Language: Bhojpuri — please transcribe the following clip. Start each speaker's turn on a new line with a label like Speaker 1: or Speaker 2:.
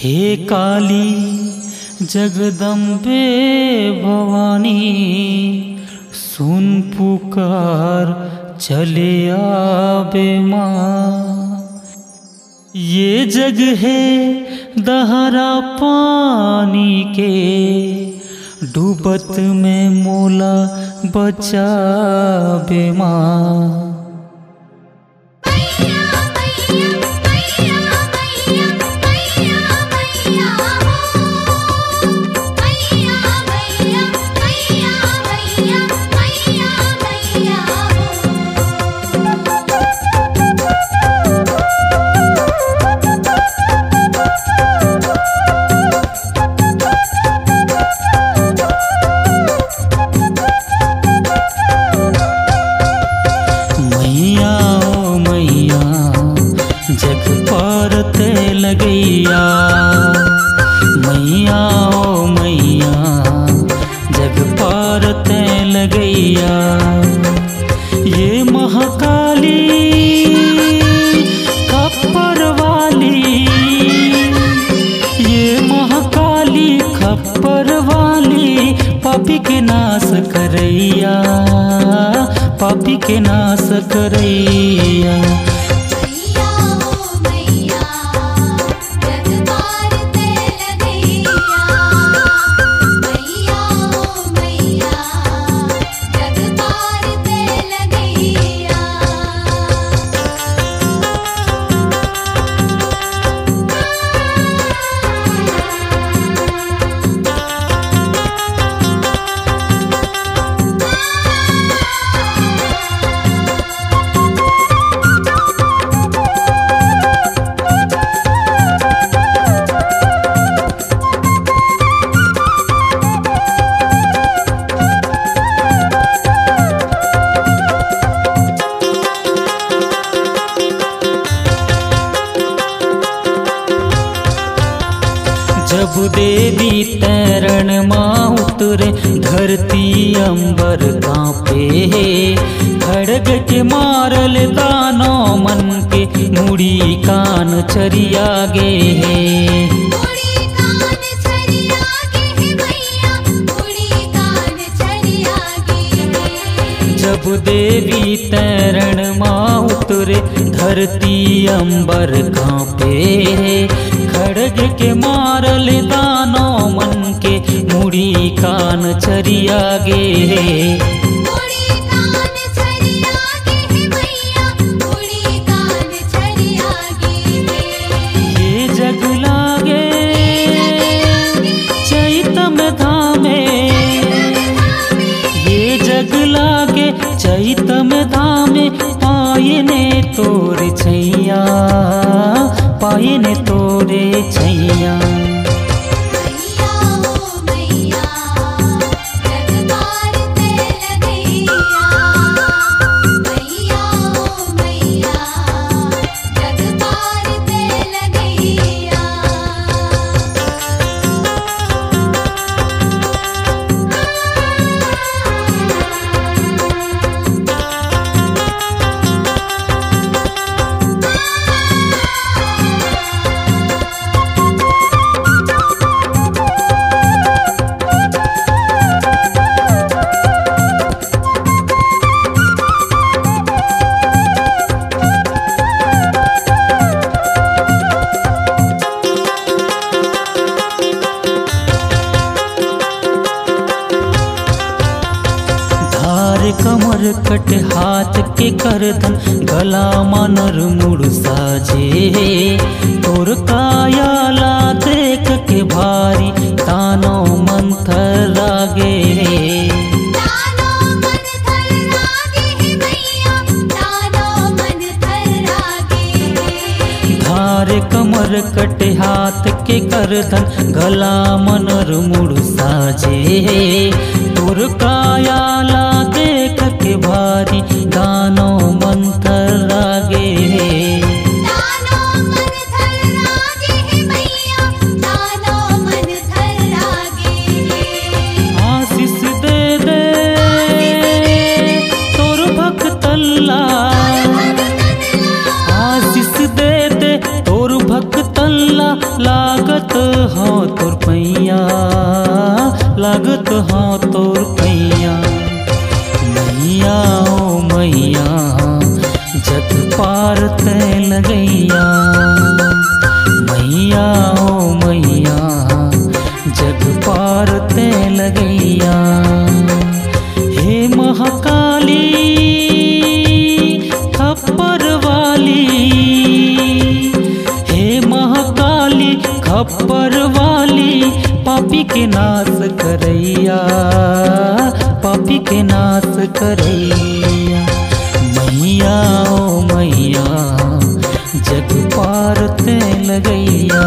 Speaker 1: हे काली जगदम्बे भवानी, सुन पुकार चले आवे माँ। ये जग है दहरा पानी के, डूबत में मोला बचावे माँ। लगैया मैया ओ मैया, जग पार ते लगैया। ये महाकाली खप्पर वाली, ये महाकाली खप्पर वाली, पापी के नाश करैया, पापी के नाश करैया। जब देवी तैरण माँ उतरे, धरती अंबर कांपे। खड़ग के मारल दानो मन के, मुड़ी कान चरिया गे है। जब देवी तैरण माँ उतरे, धरती अंबर कांपे। खड़ग के मारल दानो मन के, मुड़ी कान चरिया गे। ये जग लागे चैतम धामे, ये जग लागे चैतम धामे। पायने तोर छैया, पायने तोरे छैया। कमर कट हाथ के करधन, गला मानर मुड़ साजे। तोर कायाला देख के भारी, तानो मंथर लागे। धार कमर कट हाथ के करधन, गला मनर मुड़ साजे। तोर कायाला देख के भारी, दानो मंथर लागे। आशीष दे दे तोर भक्तल्ला, आशीष दे दे तोर भक्तल्ला। लागत हो तोर पैया, लागत हो तोर पैया। मैया ओ मैया जग पार ते लगैया, मैया ओ मैया जग पार ते लगैया। हे महाकाली खप्पर वाली, हे महाकाली खप्पर वाली, पापी के नाश करैया, पापी के नाश करैया। मैया ओ मैया जग पार ते लगैया।